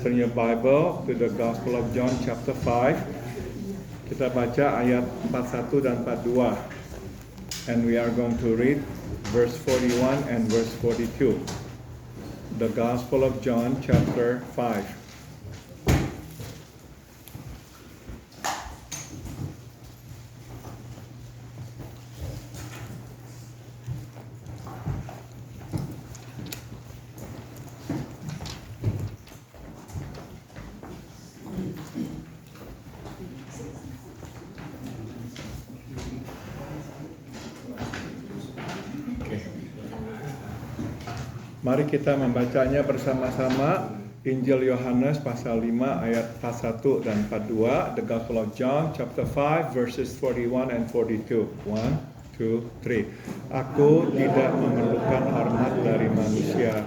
turn your Bible to the Gospel of John chapter 5. Kita baca ayat 41 dan 42. And we are going to read verse 41 and verse 42. The Gospel of John chapter 5. Mari kita membacanya bersama-sama. Injil Yohanes pasal 5 ayat 41 dan 42. The Gospel of John chapter 5 verses 41 and 42. 1, 2, 3. Aku tidak memerlukan hormat dari manusia,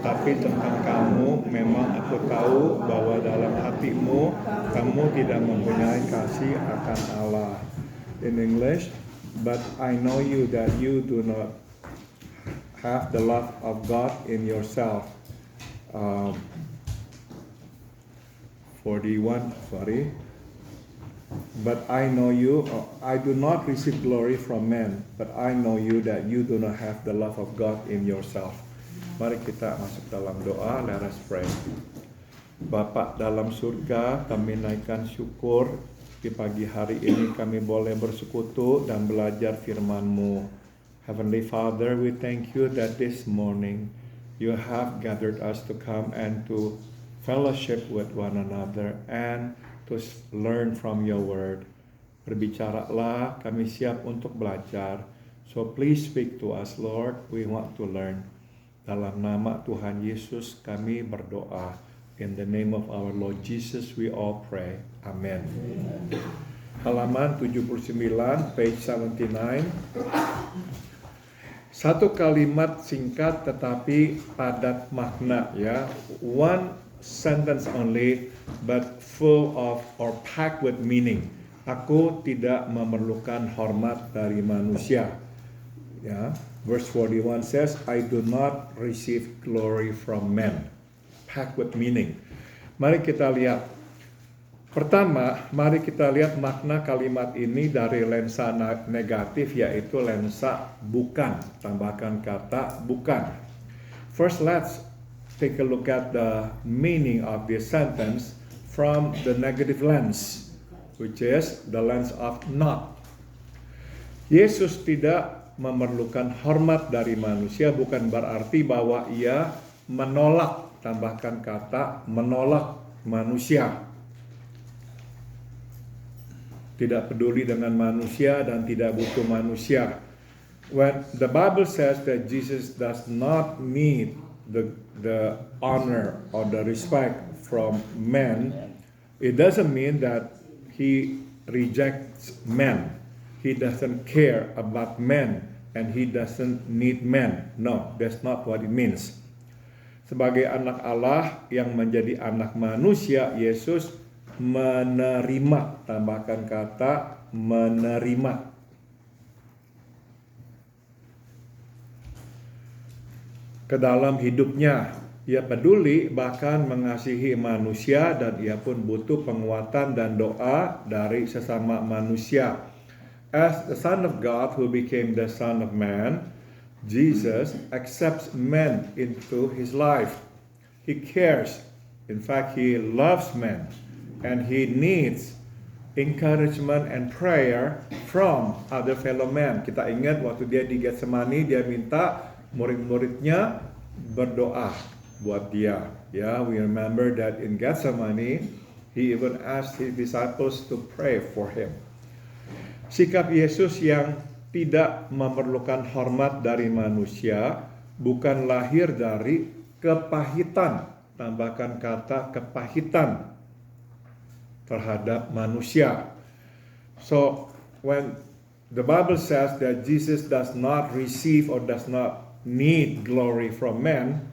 tapi tentang kamu memang aku tahu bahwa dalam hatimu kamu tidak mempunyai kasih akan Allah. In English, but I know you that you do not have the love of God in yourself. 41, sorry. But I know you, I do not receive glory from men, but I know you that you do not have the love of God in yourself. Mari kita masuk dalam doa. Let us pray. Bapa dalam surga, kami naikkan syukur di pagi hari ini kami boleh bersekutu dan belajar firman-Mu. Heavenly Father, we thank you that this morning you have gathered us to come and to fellowship with one another and to learn from your word. Berbicaralah, kami siap untuk belajar. So please speak to us, Lord. We want to learn. Dalam nama Tuhan Yesus kami berdoa. In the name of our Lord Jesus we all pray. Amen. Halaman 79, page 79. Satu kalimat singkat tetapi padat makna, ya. One sentence only but full of or packed with meaning. Aku tidak memerlukan hormat dari manusia. Ya. Verse 41 says, I do not receive glory from men. Packed with meaning. Mari kita lihat. Pertama, mari kita lihat makna kalimat ini dari lensa negatif, yaitu lensa bukan. Tambahkan kata bukan. First, let's take a look at the meaning of this sentence from the negative lens, which is the lens of not. Yesus tidak memerlukan hormat dari manusia bukan berarti bahwa ia menolak. Tambahkan kata menolak manusia. Tidak peduli dengan manusia dan tidak butuh manusia. When the Bible says that Jesus does not need the honor or the respect from men, it doesn't mean that he rejects men. He doesn't care about men and he doesn't need men. No, that's not what it means. Sebagai anak Allah yang menjadi anak manusia, Yesus menerima, tambahkan kata menerima. Ke dalam hidupnya, ia peduli bahkan mengasihi manusia dan ia pun butuh penguatan dan doa dari sesama manusia. As the Son of God who became the Son of Man, Jesus accepts men into his life. He cares. In fact, he loves men. And he needs encouragement and prayer from other fellow men. Kita ingat waktu dia di Getsemani, dia minta murid-muridnya berdoa buat dia. Ya, we remember that in Getsemani, he even asked his disciples to pray for him. Sikap Yesus yang tidak memerlukan hormat dari manusia bukan lahir dari kepahitan. Tambahkan kata kepahitan terhadap manusia. So when the Bible says that Jesus does not receive or does not need glory from men,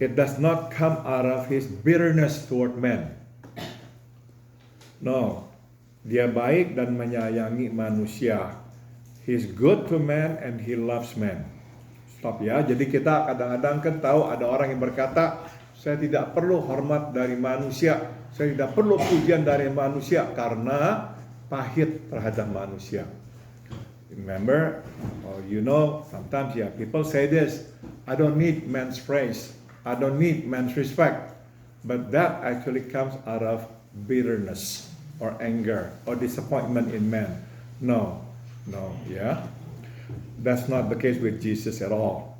it does not come out of his bitterness toward men. No, dia baik dan menyayangi manusia. He's good to men and he loves men. Stop ya. Jadi kita kadang-kadang kan tahu ada orang yang berkata, Saya tidak perlu hormat dari manusia. Saya tidak perlu pujian dari manusia karena pahit terhadap manusia. Remember, or sometimes people say this, I don't need man's praise. I don't need man's respect. But that actually comes out of bitterness or anger or disappointment in man. No, yeah. That's not the case with Jesus at all.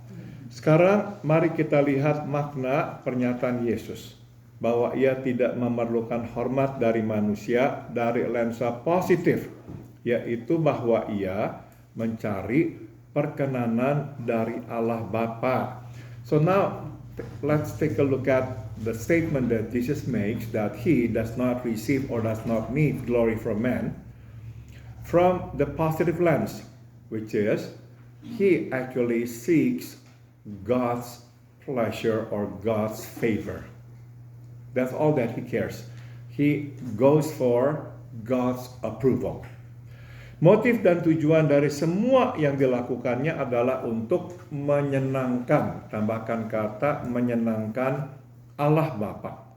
Sekarang mari kita lihat makna pernyataan Yesus bahwa ia tidak memerlukan hormat dari manusia dari lensa positif, yaitu bahwa ia mencari perkenanan dari Allah Bapa. So now let's take a look at the statement that Jesus makes that he does not receive or does not need glory from man from the positive lens, which is he actually seeks God's pleasure or God's favor. That's all that he cares. He goes for God's approval. Motif dan tujuan dari semua yang dilakukannya adalah untuk menyenangkan, tambahkan kata menyenangkan Allah Bapa.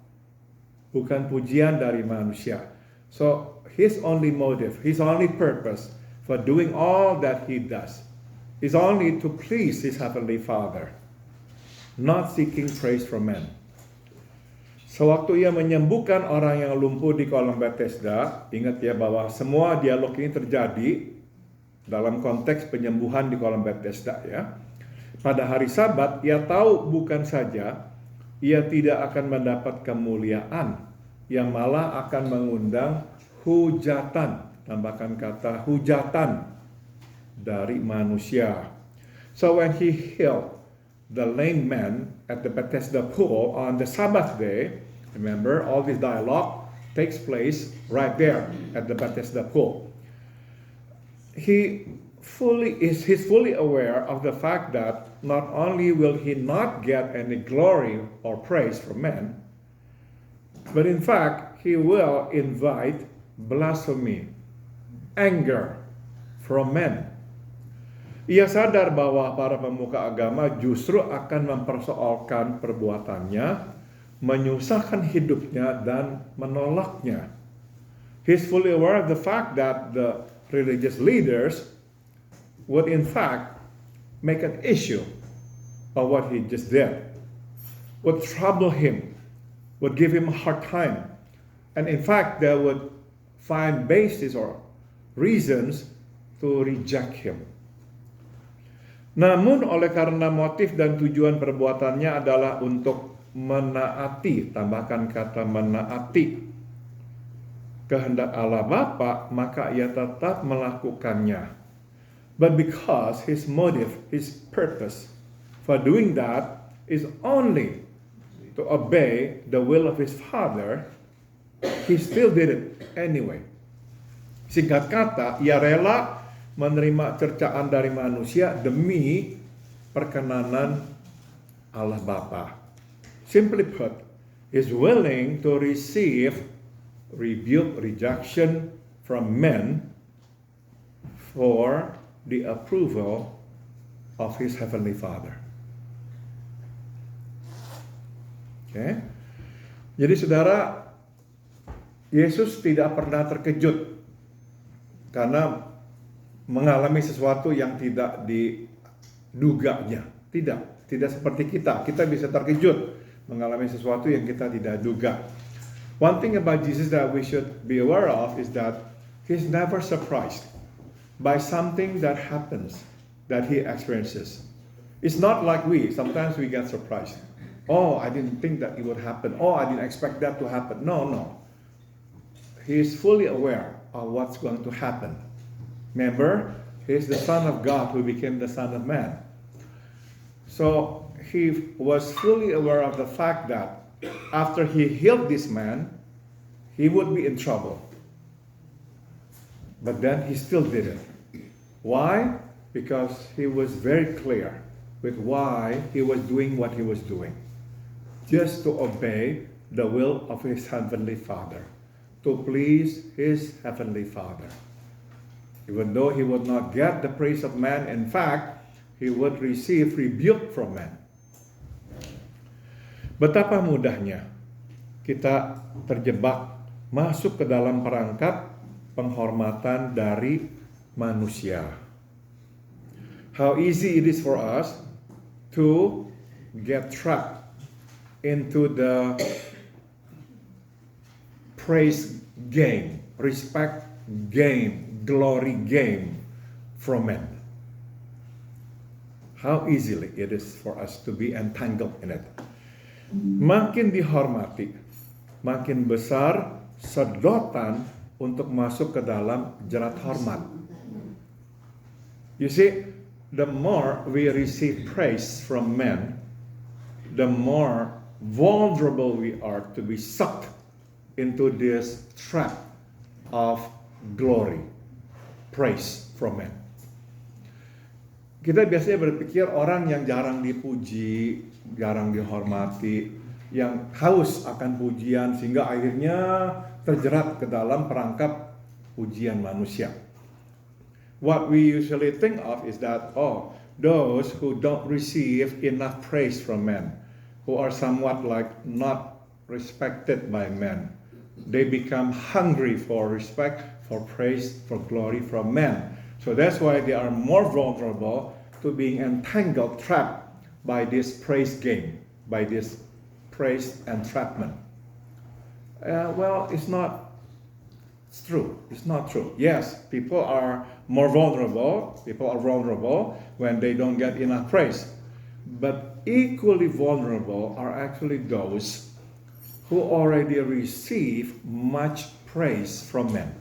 Bukan pujian dari manusia. So his only motive, his only purpose for doing all that he does is only to please his heavenly Father, not seeking praise from men. Sewaktu ia menyembuhkan orang yang lumpuh di kolam Bethesda, ingat ya bahwa semua dialog ini terjadi dalam konteks penyembuhan di kolam Bethesda ya. Pada hari Sabat, ia tahu bukan saja ia tidak akan mendapat kemuliaan, yang malah akan mengundang hujatan, tambahkan kata hujatan dari manusia. So when he healed the lame man at the Bethesda pool on the Sabbath day, remember all this dialogue takes place right there at the Bethesda pool. He's fully aware of the fact that not only will he not get any glory or praise from men, but in fact he will invite blasphemy, anger from men. Ia sadar bahwa para pemuka agama justru akan mempersoalkan perbuatannya, menyusahkan hidupnya, dan menolaknya. He's fully aware of the fact that the religious leaders would in fact make an issue of what he just did, would trouble him, would give him a hard time, and in fact they would find basis or reasons to reject him. Namun oleh karena motif dan tujuan perbuatannya adalah untuk menaati, tambahkan kata menaati kehendak Allah Bapa, maka ia tetap melakukannya. But because his motive, his purpose for doing that is only to obey the will of his Father, he still did it anyway. Singkat kata, ia rela menerima cercaan dari manusia demi perkenanan Allah Bapa. Simply put, is willing to receive rebuke, rejection from men for the approval of his heavenly Father. Okay? Jadi saudara, Yesus tidak pernah terkejut karena mengalami sesuatu yang tidak diduganya. Tidak seperti kita. Kita bisa terkejut mengalami sesuatu yang kita tidak duga. One thing about Jesus that we should be aware of is that he's never surprised by something that happens, that he experiences. It's not like we. Sometimes we get surprised. Oh, I didn't think that it would happen. Oh, I didn't expect that to happen. No. He is fully aware of what's going to happen. Remember, he is the Son of God who became the Son of Man. So he was fully aware of the fact that after he healed this man, he would be in trouble. But then he still did it. Why? Because he was very clear with why he was doing what he was doing. Just to obey the will of his heavenly Father. To please his heavenly Father. Even though he would not get the praise of man, in fact, he would receive rebuke from men. Betapa mudahnya kita terjebak masuk ke dalam perangkap penghormatan dari manusia. How easy it is for us to get trapped into the praise game, respect game, glory game from men. How easily it is for us to be entangled in it. Makin dihormati, makin besar sedotan untuk masuk ke dalam jerat hormat. You see, the more we receive praise from men, the more vulnerable we are to be sucked into this trap of glory, praise from men. Kita biasanya berpikir orang yang jarang dipuji, jarang dihormati, yang haus akan pujian sehingga akhirnya terjerat ke dalam perangkap pujian manusia. What we usually think of is that, those who don't receive enough praise from men, who are somewhat like not respected by men, they become hungry for respect, for praise, for glory from men. So that's why they are more vulnerable to being entangled, trapped by this praise game, by this praise entrapment. It's true. It's not true. Yes, people are more vulnerable. People are vulnerable when they don't get enough praise. But equally vulnerable are actually those who already receive much praise from men.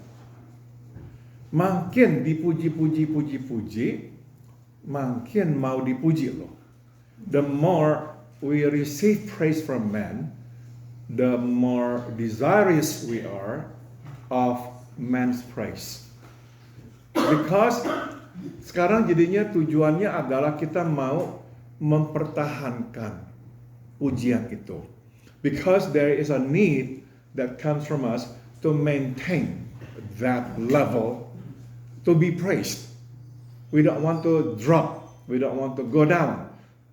Makin dipuji, makin mau dipuji loh. The more we receive praise from men, the more desirous we are of men's praise. Because sekarang jadinya tujuannya adalah kita mau mempertahankan pujian itu. Because there is a need that comes from us to maintain that level, to be praised. We don't want to drop. We don't want to go down.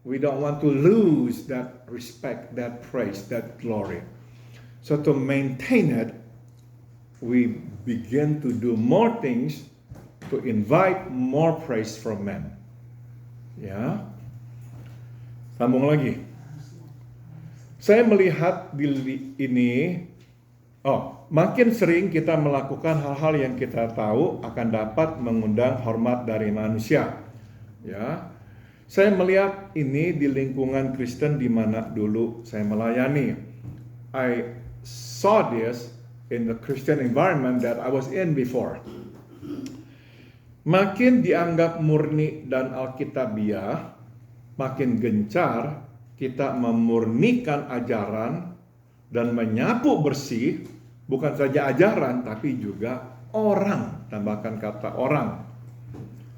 We don't want to lose that respect, that praise, that glory. So to maintain it, we begin to do more things to invite more praise from men. Ya. Sambung lagi. Saya melihat ini, makin sering kita melakukan hal-hal yang kita tahu akan dapat mengundang hormat dari manusia. Ya. Saya melihat ini di lingkungan Kristen di mana dulu saya melayani. I saw this in the Christian environment that I was in before. Makin dianggap murni dan alkitabiah, makin gencar kita memurnikan ajaran dan menyapu bersih, bukan saja ajaran tapi juga orang, tambahkan kata orang,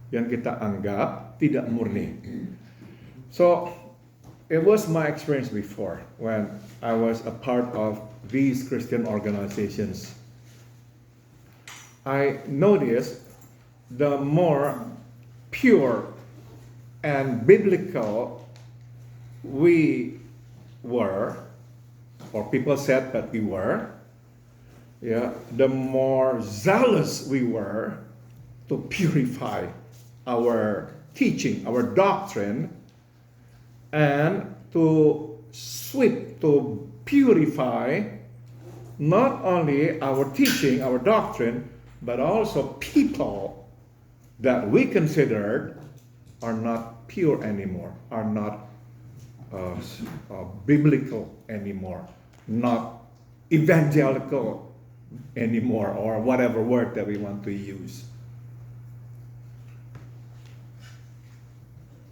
yang kita anggap tidak murni. So, it was my experience before when I was a part of these Christian organizations. I noticed the more pure and biblical we were, or people said that we were, the more zealous we were to purify our teaching, our doctrine, and to purify not only our teaching, our doctrine, but also people that we considered are not pure anymore, are not biblical anymore, not evangelical anymore, or whatever word that we want to use.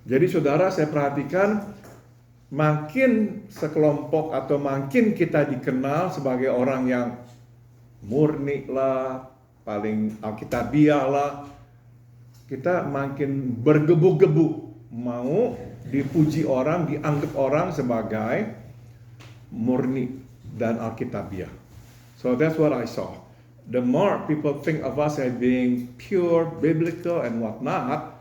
Jadi saudara, saya perhatikan makin sekelompok atau makin kita dikenal sebagai orang yang murni lah, paling alkitabiah lah, kita makin bergebu-gebu mau dipuji orang, dianggap orang sebagai murni dan alkitabiah. So that's what I saw. The more people think of us as being pure, biblical, and whatnot,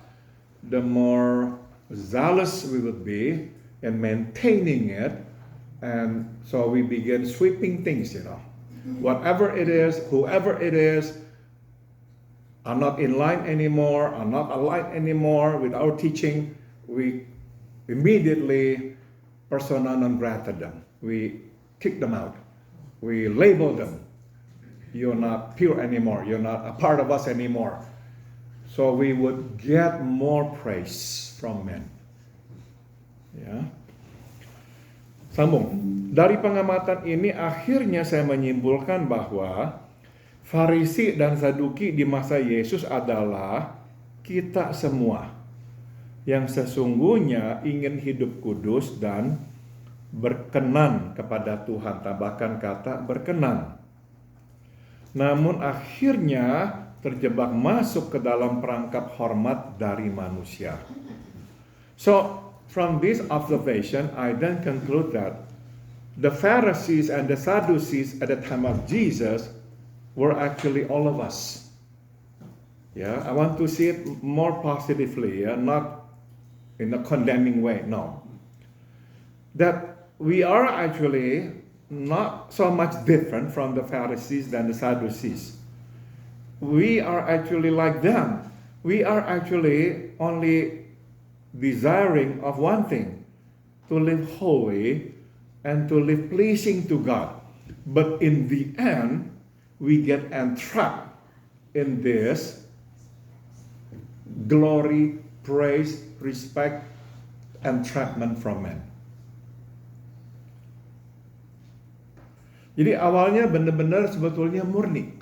the more zealous we would be in maintaining it, And so we begin sweeping things, Whatever it is, whoever it is, are not in line anymore, are not aligned anymore with our teaching, we immediately persona non grata them. We kick them out. We label them. You're not pure anymore. You're not a part of us anymore. So we would get more praise from men. Ya. Sambung. Dari pengamatan ini akhirnya saya menyimpulkan bahwa Farisi dan Saduki di masa Yesus adalah kita semua yang sesungguhnya ingin hidup kudus dan berkenan kepada Tuhan. Tambahkan kata berkenan. Namun akhirnya terjebak masuk ke dalam perangkap hormat dari manusia. So, from this observation, I then conclude that the Pharisees and the Sadducees at the time of Jesus were actually all of us. Yeah, I want to see it more positively, not in a condemning way, no. That we are actually not so much different from the Pharisees than the Sadducees. We are actually like them. We are actually only desiring of one thing, to live holy and to live pleasing to God. But in the end, we get entrapped in this glory, praise, respect, entrapment from men. Jadi awalnya benar-benar sebetulnya murni.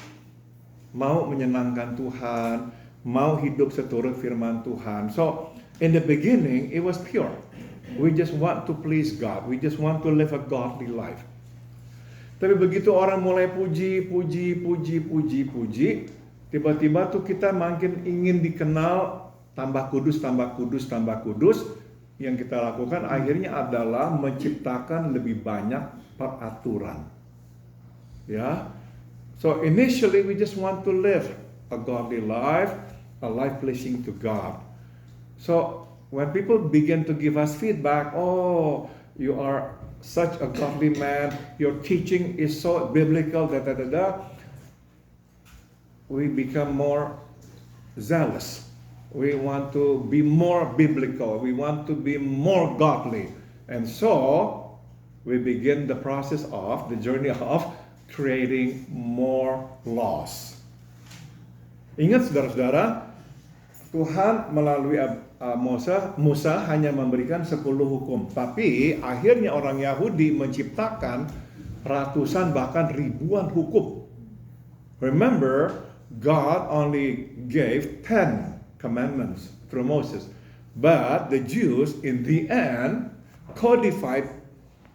Mau menyenangkan Tuhan, mau hidup seturut firman Tuhan. So, in the beginning, it was pure. We just want to please God. We just want to live a godly life. Tapi begitu orang mulai puji, tiba-tiba tuh kita makin ingin dikenal, tambah kudus. Yang kita lakukan akhirnya adalah menciptakan lebih banyak peraturan. Ya, so initially we just want to live a godly life, a life pleasing to God. So when people begin to give us feedback, oh, you are such a godly man, your teaching is so biblical, we become more zealous. We want to be more biblical. We want to be more godly. And so we begin the process of, the journey of creating more laws. Ingat saudara-saudara, Tuhan melalui Musa hanya memberikan 10 hukum. Tapi akhirnya orang Yahudi menciptakan ratusan bahkan ribuan hukum. Remember, God only gave 10 commandments through Moses. But the Jews in the end codified,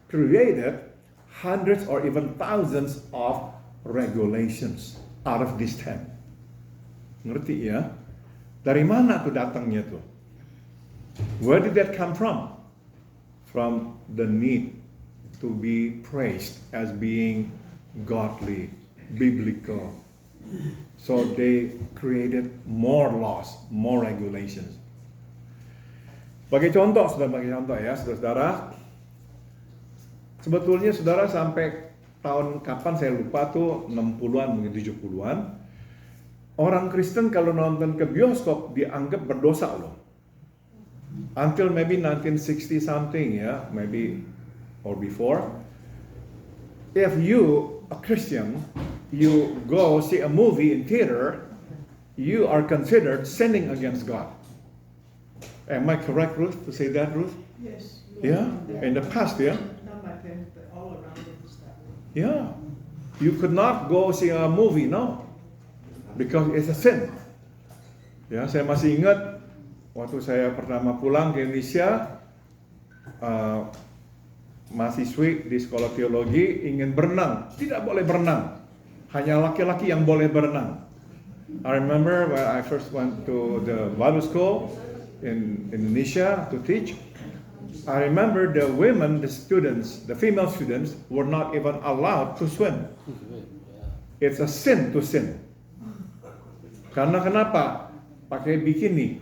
created hundreds or even thousands of regulations out of these 10. Ngerti ya? Dari mana tuh datangnya tuh? Where did that come from? From the need to be praised as being godly, biblical. So they created more laws, more regulations. Sebagai contoh ya, saudara. Sebetulnya saudara sampai tahun kapan saya lupa tuh 60-an mungkin 70-an. Orang Kristen kalau nonton ke bioskop dianggap berdosa loh. Until maybe 1960 something ya, maybe or before. If you a Christian, you go see a movie in theater, you are considered sinning against God. Am I correct, Ruth, to say that, Ruth? Yes. Yeah, in the past, yeah. Not my parents, but all around it is that way. Yeah, you could not go see a movie, no, because it's a sin. Ya, saya masih ingat waktu saya pertama pulang ke Indonesia, mahasiswi di sekolah teologi ingin berenang, tidak boleh berenang, hanya laki-laki yang boleh berenang. I remember when I first went to the Bible school in Indonesia to teach. I remember the women, the students, the female students were not even allowed to swim. It's a sin to sin. Karena kenapa? Pakai bikini.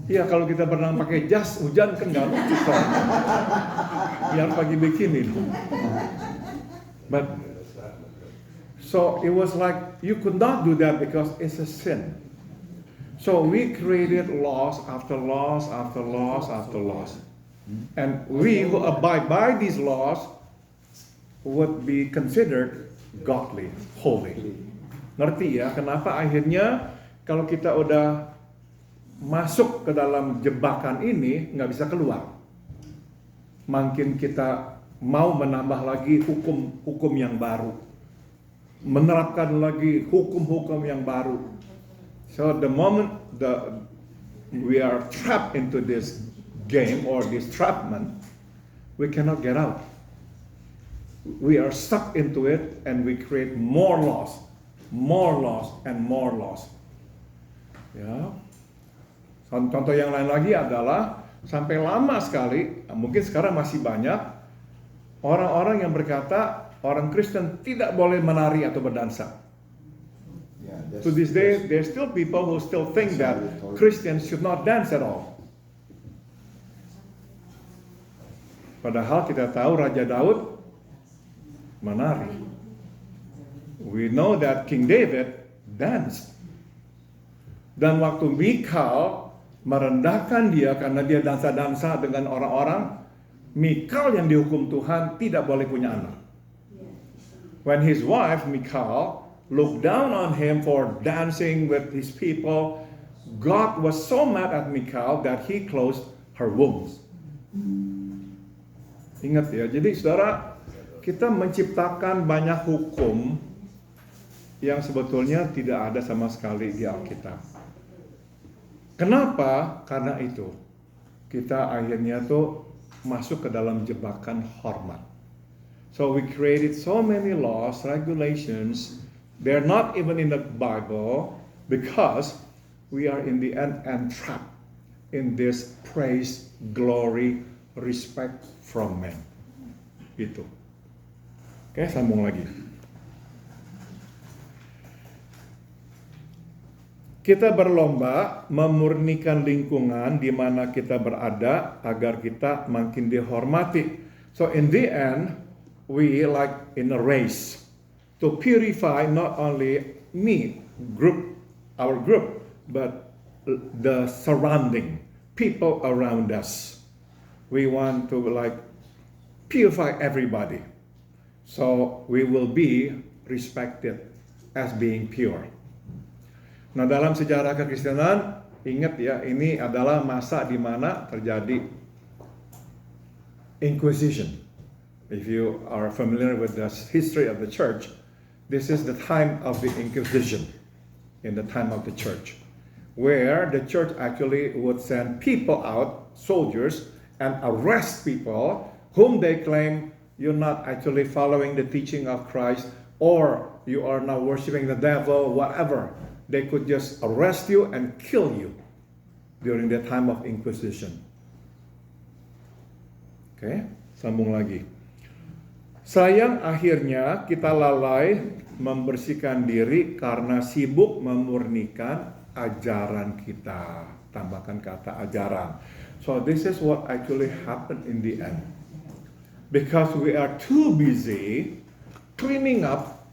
Iya, kalau kita berenang pakai jas, hujan kan nggak lucu kan. Biar pagi bikini. But so it was like you could not do that because it's a sin. So we created laws after laws after laws after laws. And we who abide by these laws would be considered godly, holy. Ngerti ya, kenapa akhirnya kalau kita udah masuk ke dalam jebakan ini nggak bisa keluar. Makin kita mau menambah lagi hukum-hukum yang baru, menerapkan lagi hukum-hukum yang baru. So the moment we are trapped into this game or this trapment, we cannot get out. We are stuck into it and we create more laws and more laws. Ya. Contoh yang lain lagi adalah sampai lama sekali, mungkin sekarang masih banyak orang-orang yang berkata orang Kristen tidak boleh menari atau berdansa. To this day, there's still people who still think that Christians should not dance at all. Padahal kita tahu Raja Daud menari. We know that King David danced. Dan waktu Mikal merendahkan dia karena dia dansa-dansa dengan orang-orang, Mikal yang dihukum Tuhan tidak boleh punya anak. When his wife Mikal looked down on him for dancing with his people, God was so mad at Mikal that he closed her wombs. Ingat ya, jadi saudara, kita menciptakan banyak hukum yang sebetulnya tidak ada sama sekali di Alkitab. Kenapa? Karena itu kita akhirnya tuh masuk ke dalam jebakan hormat. So we created so many laws, regulations. They're not even in the Bible because we are in the end entrapped in this praise, glory, respect from men. Itu. Oke, sambung lagi. Kita berlomba memurnikan lingkungan di mana kita berada agar kita makin dihormati. So in the end, we like in a race to purify not only our group, but the surrounding people around us. We want to like purify everybody. So we will be respected as being pure. Nah, dalam sejarah kekristenan, ingat ya, ini adalah masa di mana terjadi Inquisition. If you are familiar with the history of the church, this is the time of the Inquisition in the time of the church, where the church actually would send people out, soldiers, and arrest people whom they claim you're not actually following the teaching of Christ, or you are now worshiping the devil, whatever. They could just arrest you and kill you during the time of Inquisition. Oke, sambung lagi. Sayang akhirnya kita lalai membersihkan diri karena sibuk memurnikan ajaran kita. Tambahkan kata ajaran. So this is what actually happened in the end. Because we are too busy cleaning up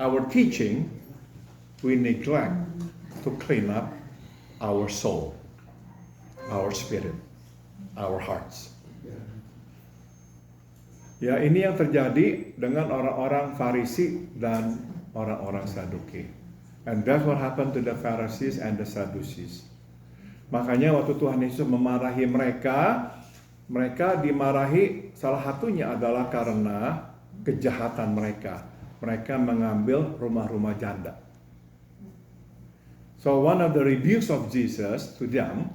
our teaching, we neglect to clean up our soul, our spirit, our hearts. Ya, ini yang terjadi dengan orang-orang Farisi dan orang-orang Saduki. And that's what happened to the Pharisees and the Sadducees. Makanya waktu Tuhan Yesus memarahi mereka dimarahi salah satunya adalah karena kejahatan mereka. Mereka mengambil rumah-rumah janda. So one of the rebukes of Jesus to them,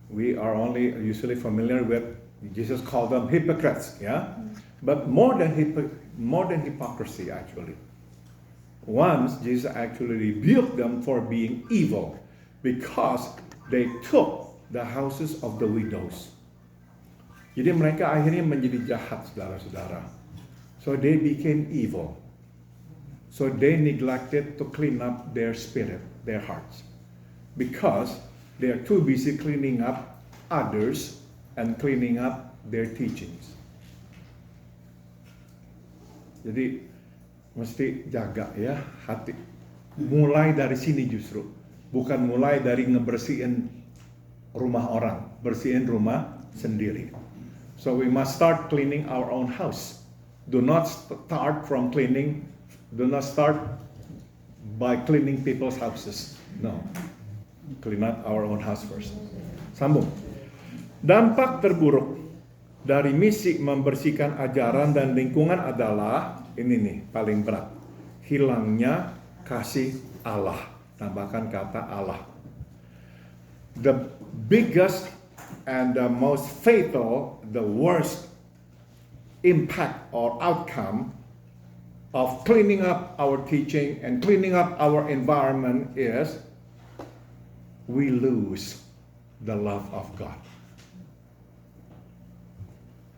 we are only usually familiar with, Jesus called them hypocrites, yeah? But more than hypocrisy actually. Once Jesus actually rebuked them for being evil because they took the houses of the widows. Jadi mereka akhirnya menjadi jahat, saudara-saudara. So they became evil. So they neglected to clean up their spirit, their hearts. Because They are too busy cleaning up others and cleaning up their teachings. Jadi mesti jaga ya hati. Mulai dari sini justru, bukan mulai dari ngebersihin rumah orang, bersihin rumah sendiri. So we must start cleaning our own house. Do not start by cleaning people's houses. No, clean up our own house first. Sambung. Dampak terburuk dari misi membersihkan ajaran dan lingkungan adalah, ini nih paling berat, hilangnya kasih Allah. Tambahkan kata Allah. The biggest and the most fatal, the worst impact or outcome of cleaning up our teaching and cleaning up our environment is we lose the love of God.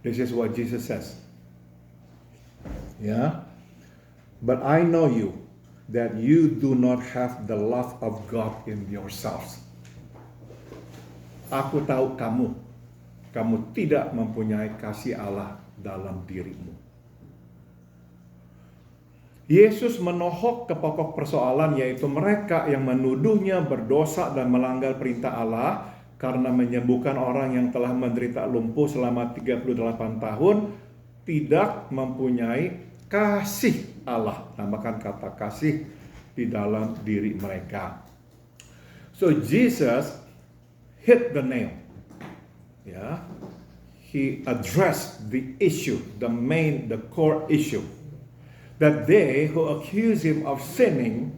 This is what Jesus says. Yeah? But I know you, that you do not have the love of God in yourselves. Aku tahu kamu tidak mempunyai kasih Allah dalam dirimu. Yesus menohok ke pokok persoalan, yaitu mereka yang menuduhnya berdosa dan melanggar perintah Allah karena menyembuhkan orang yang telah menderita lumpuh selama 38 tahun, tidak mempunyai kasih Allah. Tambahkan kata kasih di dalam diri mereka. So Jesus hit the nail. Yeah. He addressed the issue, the core issue. That they who accuse him of sinning,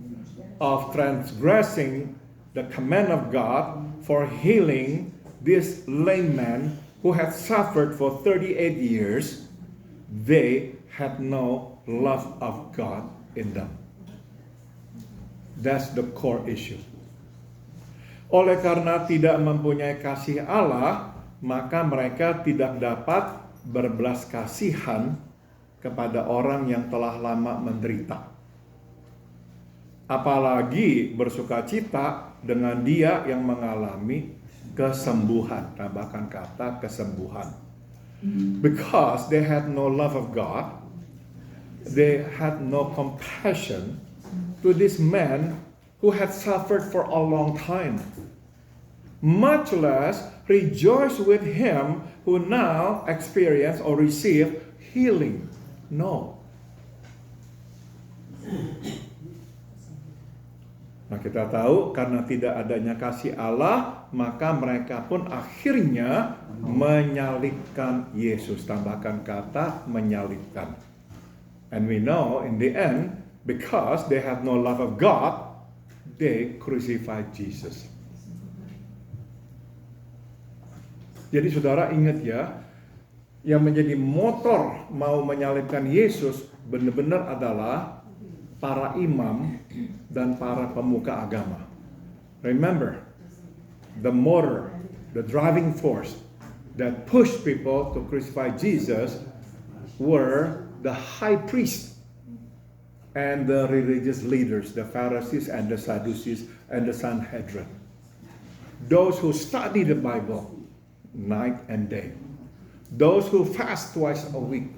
of transgressing the command of God for healing this lame man who had suffered for 38 years, they had no love of God in them. That's the core issue. Oleh karena tidak mempunyai kasih Allah, maka mereka tidak dapat berbelas kasihan kepada orang yang telah lama menderita. Apalagi bersukacita dengan dia yang mengalami kesembuhan. Tambahkan kata kesembuhan. Because they had no love of God, they had no compassion to this man who had suffered for a long time. Much less rejoice with him who now experience or receive healing. No. Nah, kita tahu karena tidak adanya kasih Allah, maka mereka pun akhirnya menyalibkan Yesus. Tambahkan kata menyalibkan. And we know in the end, because they have no love of God, they crucified Jesus. Jadi saudara ingat ya, yang menjadi motor mau menyalibkan Yesus benar-benar adalah para imam dan para pemuka agama. Remember, the motor, the driving force that pushed people to crucify Jesus were the high priest and the religious leaders, the Pharisees and the Sadducees and the Sanhedrin. Those who study the Bible night and day. Those who fast twice a week.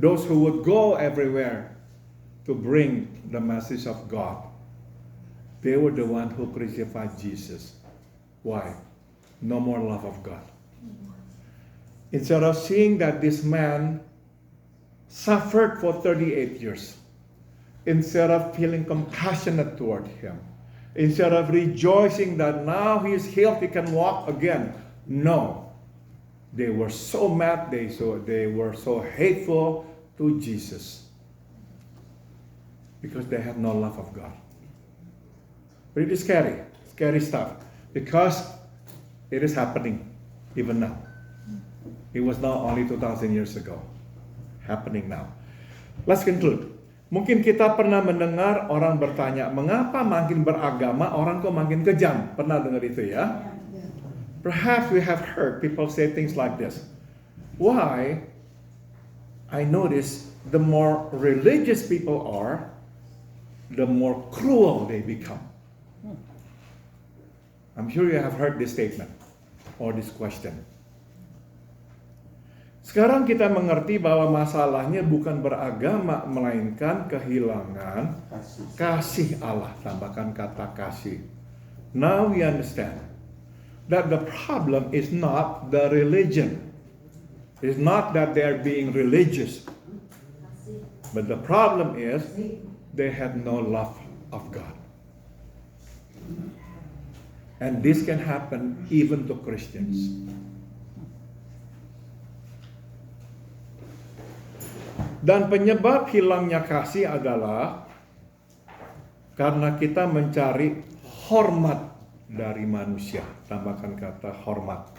Those who would go everywhere to bring the message of God. They were the ones who crucified Jesus. Why? No more love of God. Instead of seeing that this man suffered for 38 years, instead of feeling compassionate toward him, instead of rejoicing that now he is healed, he can walk again, no. They were so mad, they were so hateful to Jesus because they had no love of God. Pretty scary stuff, because it is happening even now. It was not only 2,000 years ago, happening now. Let's conclude. Mungkin kita pernah mendengar orang bertanya, mengapa makin beragama orang kok makin kejam? Pernah dengar itu ya? Perhaps we have heard people say things like this. Why? I notice the more religious people are, the more cruel they become. I'm sure you have heard this statement or this question. Sekarang kita mengerti bahwa masalahnya bukan beragama, melainkan kehilangan kasih Allah. Tambahkan kata kasih. Now we understand that the problem is not the religion. It's not that they're being religious. But the problem is they have no love of God. And this can happen even to Christians. Dan penyebab hilangnya kasih adalah karena kita mencari hormat dari manusia. Tambahkan kata hormat.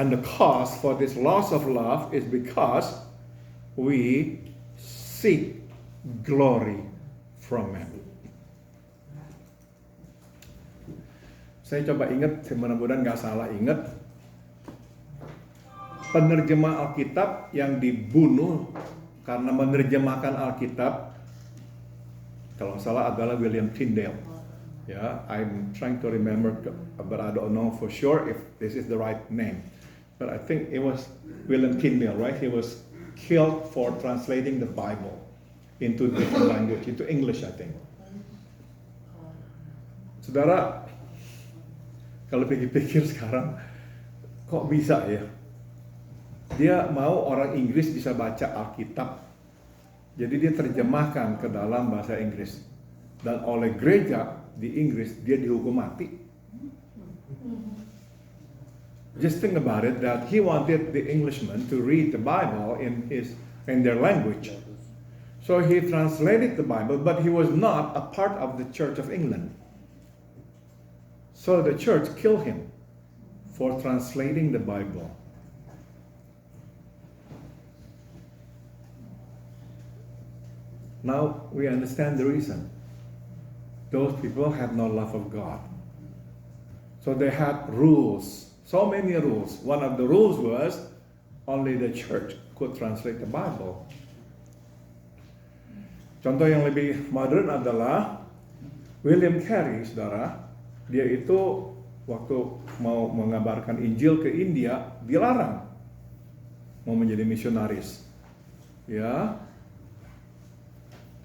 And the cause for this loss of love is because we seek glory from man. Saya coba ingat, mudah-mudahan nggak salah ingat, penerjemah Alkitab yang dibunuh karena menerjemahkan Alkitab, kalau salah adalah William Tyndale. Ya, I'm trying to remember, but I don't know for sure if this is the right name. But I think it was William Tyndale, right? He was killed for translating the Bible into different language, into English, I think. Saudara, kalau pikir-pikir sekarang, kok bisa ya? Dia mau orang Inggris bisa baca Alkitab, jadi dia terjemahkan ke dalam bahasa Inggris. Dan oleh gereja di Inggris, dia dihukum mati. Just think about it, that he wanted the Englishmen to read the Bible in their language. So he translated the Bible, but he was not a part of the Church of England. So the church killed him for translating the Bible. Now we understand the reason. Those people had no love of God. So they had rules, so many rules. One of the rules was only the church could translate the Bible. Contoh yang lebih modern adalah William Carey, saudara. Dia itu waktu mau mengabarkan Injil ke India, dilarang mau menjadi misionaris. Ya,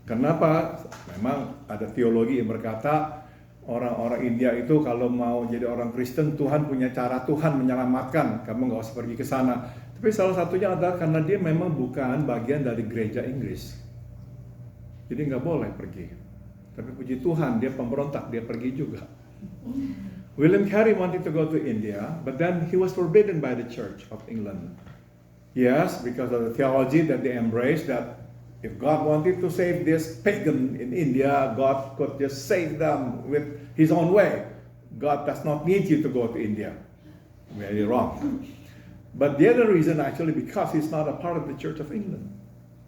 kenapa? Memang ada teologi yang berkata orang-orang India itu kalau mau jadi orang Kristen, Tuhan punya cara Tuhan menyelamatkan, kamu nggak usah pergi ke sana. Tapi salah satunya adalah karena dia memang bukan bagian dari gereja Inggris, jadi nggak boleh pergi. Tapi puji Tuhan dia pemberontak, dia pergi juga. William Carey wanted to go to India, but then he was forbidden by the Church of England. Yes, because of the theology that they embraced, that if God wanted to save this pagan in India, God could just save them with His own way. God does not need you to go to India. Very wrong. But the other reason actually because he's not a part of the Church of England.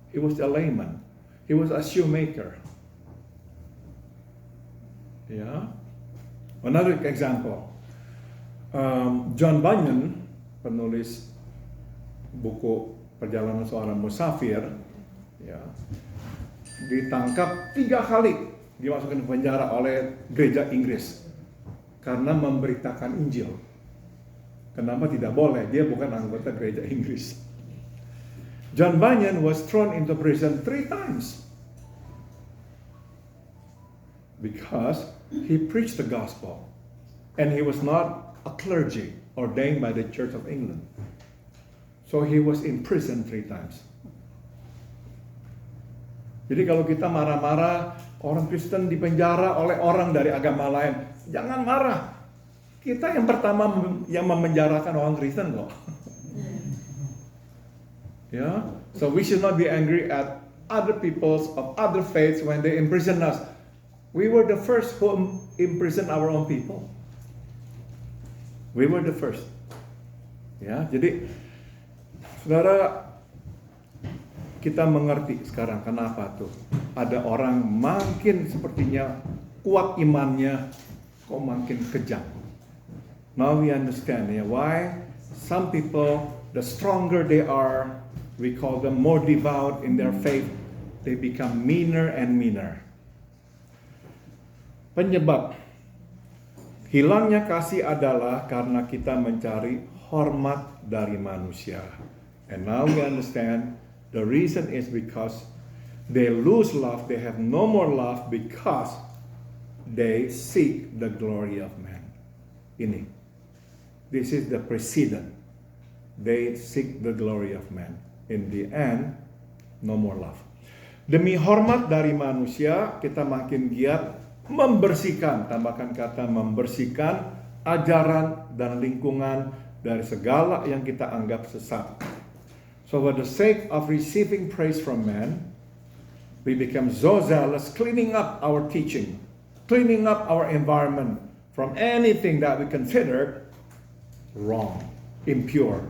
He was a layman. He was a shoemaker. Yeah. Another example. John Bunyan, penulis buku Perjalanan Seorang Musafir, ya, ditangkap 3 kali, dimasukkan ke penjara oleh gereja Inggris karena memberitakan Injil. Kenapa tidak boleh? Dia bukan anggota gereja Inggris. John Bunyan was thrown into prison 3 times because he preached the gospel and he was not a clergy ordained by the Church of England. So he was in prison 3 times. Jadi kalau kita marah-marah, orang Kristen dipenjara oleh orang dari agama lain, jangan marah. Kita yang pertama yang memenjarakan orang Kristen kok. Ya, so we should not be angry at other peoples of other faiths when they imprison us. We were the first who imprisoned our own people. We were the first. Ya, jadi saudara, kita mengerti sekarang kenapa tuh ada orang makin sepertinya kuat imannya, kok makin kejam. Now we understand why some people, the stronger they are, we call them more devout in their faith, they become meaner and meaner. Penyebab hilangnya kasih adalah karena kita mencari hormat dari manusia. And now we understand the reason is because they lose love, they have no more love because they seek the glory of man. Ini. This is the precedent. They seek the glory of man. In the end, no more love. Demi hormat dari manusia, kita makin giat membersihkan, tambahkan kata membersihkan ajaran dan lingkungan dari segala yang kita anggap sesat. So for the sake of receiving praise from man, we become so zealous cleaning up our teaching, cleaning up our environment from anything that we consider wrong, impure.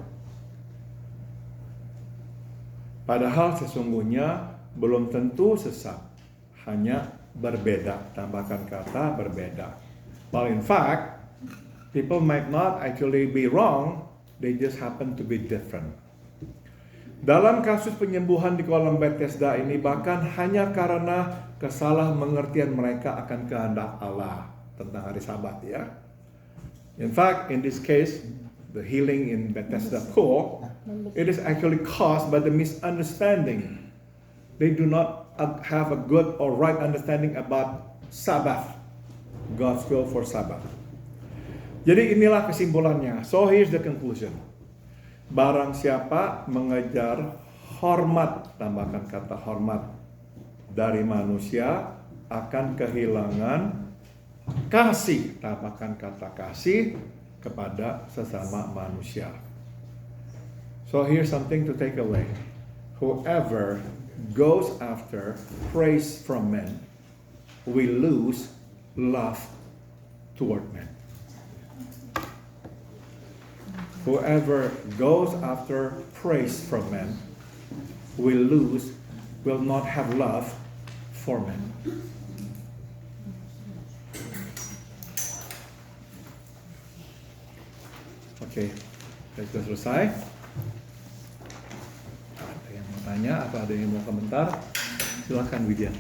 Padahal sesungguhnya belum tentu sesat, hanya berbeda, tambahkan kata berbeda. Well, in fact, people might not actually be wrong, they just happen to be different. Dalam kasus penyembuhan di kolam Bethesda ini bahkan hanya karena kesalahan-mengertian mereka akan kehendak Allah tentang hari Sabat ya. In fact, in this case, the healing in Bethesda pool, it is actually caused by the misunderstanding. They do not have a good or right understanding about Sabbath, God's will for Sabbath. Jadi inilah kesimpulannya. So here's the conclusion. Barang siapa mengejar hormat, tambahkan kata hormat, dari manusia akan kehilangan kasih, tambahkan kata kasih kepada sesama manusia. So here's something to take away. Whoever goes after praise from men will lose love toward men. Whoever goes after praise from men will not have love for men. Oke, kita sudah selesai. Ada yang mau tanya atau ada yang mau komentar? Silakan Widya.